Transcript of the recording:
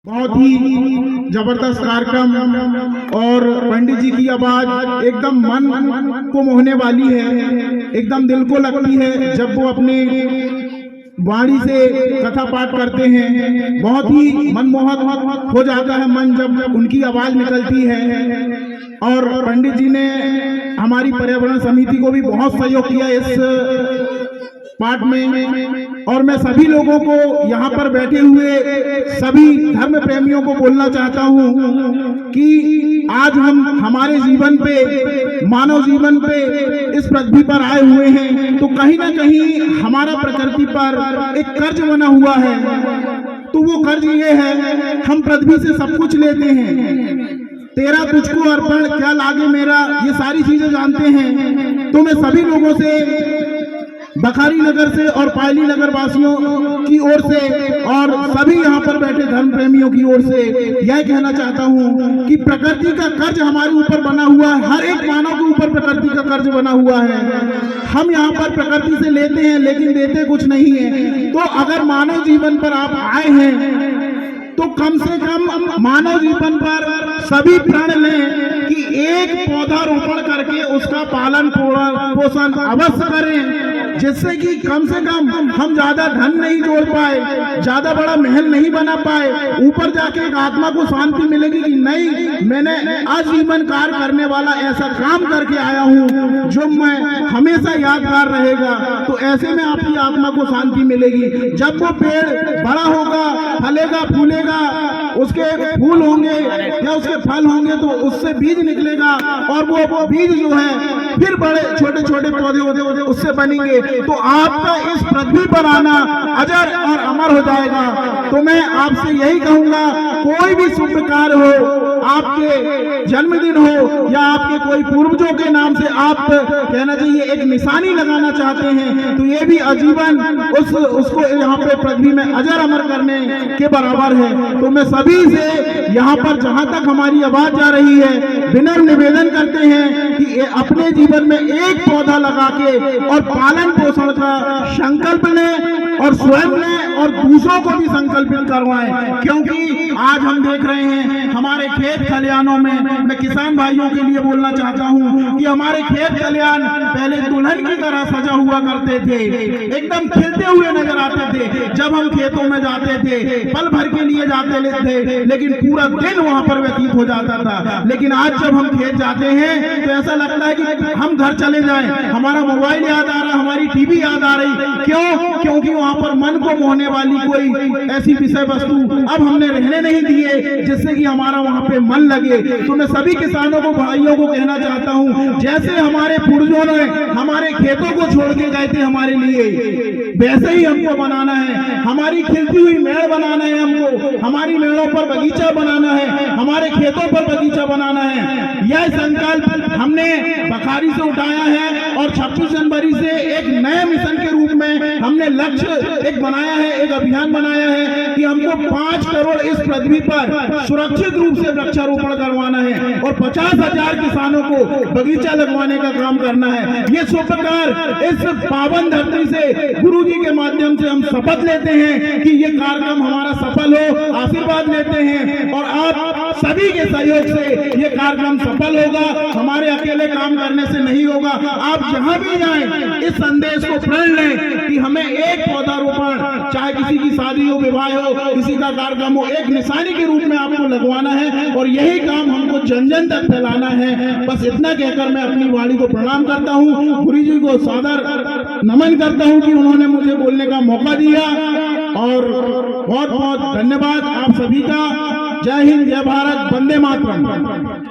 बहुत ही जबरदस्त कार्यक्रम और पंडित जी की आवाज एकदम मन को मोहने वाली है, एकदम दिल को लगती है जब वो अपने वाणी से कथा पाठ करते हैं। बहुत ही मनमोहक हो जाता है मन जब उनकी आवाज निकलती है। और पंडित जी ने हमारी पर्यावरण समिति को भी बहुत सहयोग किया इस पाठ में। और मैं सभी लोगों को यहाँ पर बैठे हुए सभी धर्म प्रेमियों को बोलना चाहता हूँ कि आज हम हमारे जीवन पे, मानव जीवन पे इस पृथ्वी पर आए हुए हैं तो कहीं ना कहीं हमारा प्रकृति पर एक कर्ज बना हुआ है। तो वो कर्ज ये है, हम पृथ्वी से सब कुछ लेते हैं। तेरा तुझको अर्पण क्या लागे मेरा, ये सारी चीजें जानते हैं। तो मैं सभी लोगों से, बखारी नगर से और पायली नगर वासियों की ओर से और सभी यहाँ पर बैठे धर्म प्रेमियों की ओर से यह कहना चाहता हूँ कि प्रकृति का कर्ज हमारे ऊपर बना हुआ है। हर एक मानव के ऊपर प्रकृति का कर्ज बना हुआ है। हम यहाँ पर प्रकृति से लेते हैं लेकिन देते कुछ नहीं है। तो अगर मानव जीवन पर आप आए हैं तो कम से कम मानव जीवन पर सभी प्रण लें कि एक पौधा रोपण करके उसका पालन पोषण अवश्य करें, जिससे कि कम से कम हम ज्यादा धन नहीं जोड़ पाए, ज्यादा बड़ा महल नहीं बना पाए, ऊपर जाके एक आत्मा को शांति मिलेगी कि नहीं, मैंने आजीवन कार्य करने वाला ऐसा काम करके आया हूँ जो मैं हमेशा यादगार रहेगा। तो ऐसे में आपकी आत्मा को शांति मिलेगी। जब वो पेड़ बड़ा होगा, फलेगा, फूलेगा, उसके फूल होंगे या उसके फल होंगे तो उससे बीज निकलेगा और वो बीज जो है फिर बड़े छोटे छोटे पौधे होते उससे बनेंगे। तो आपका इस पृथ्वी पर आना अजर और अमर हो जाएगा। तो मैं आपसे यही कहूंगा, कोई भी शुभ कार्य हो, आपके जन्मदिन हो या आपके कोई पूर्वजों के नाम से आप कहना चाहिए एक निशानी लगाना चाहते हैं तो ये भी आजीवन उसको यहाँ पे पृथ्वी में अजर अमर करने के बराबर है। तो मैं सभी से यहाँ पर जहाँ तक हमारी आवाज जा रही है विनम्र निवेदन करते हैं कि अपने जीवन में एक पौधा लगा के और पालन पोषण का संकल्प लें और स्वयं लें और दूसरों को भी संकल्पित करवाएं। क्योंकि आज हम देख रहे हैं हमारे खेत खलिहानों में, मैं किसान भाइयों के लिए बोलना चाहता हूं कि हमारे खेत खलिहान पहले दुल्हन की तरह सजा हुआ करते थे, एकदम खिलते हुए नजर आते थे। जब हम खेतों में जाते थे पल भर के लिए जाते थे लेकिन पूरा दिन वहां पर व्यतीत हो जाता था। लेकिन आज जब हम खेत जाते हैं तो ऐसा लगता है कि हम घर चले जाएं, हमारा मोबाइल याद आ रहा, हमारी टीवी याद आ रही। क्यों? क्योंकि वहां पर मन को मोहने वाली कोई ऐसी विषय वस्तु अब हमने रहने नहीं दिए जिससे कि हमारा वहां पे मन लगे। तो मैं सभी किसानों को, भाइयों को कहना चाहता हूं, जैसे हमारे पूर्वजों ने हमारे खेतों को छोड़ के गए थे हमारे लिए, वैसे ही हमको बनाना है। हमारी खिलती हुई मेड़ बनाना है, हमको हमारी मेड़ों पर बगीचा बनाना है, हमारे खेतों पर बगीचा बनाना है। यह संकल्प हमने बखारी से उठाया है और 26 जनवरी से एक नए मिशन के रूप में हमने लक्ष्य एक बनाया है, एक अभियान बनाया है कि हमको 5 करोड़ इस पृथ्वी पर सुरक्षित रूप से वृक्षारोपण करवाना है और 50,000 किसानों को बगीचा लगवाने का काम करना है। ये शुभकार इस पावन धरती से गुरु जी के माध्यम से हम शपथ लेते हैं कि ये कार्यक्रम हमारा सफल हो, आशीर्वाद लेते हैं और आप सभी के सहयोग से ये कार्यक्रम सफल होगा। हमारे अकेले काम करने से नहीं होगा। आप जहां भी जाएं इस संदेश को प्रण लें कि हमें एक पौधारोपण, चाहे किसी की शादी हो, विवाह हो, किसी का कार्यक्रम हो, एक निशानी के रूप में आपको लगवाना है और यही काम हमको जन जन तक फैलाना है। बस इतना कहकर मैं अपनी वाणी को प्रणाम करता हूँ, गुरु जी को सादर नमन करता हूँ कि उन्होंने मुझे बोलने का मौका दिया और बहुत बहुत धन्यवाद आप सभी का। जय हिंद, जय भारत, वंदे मातरम।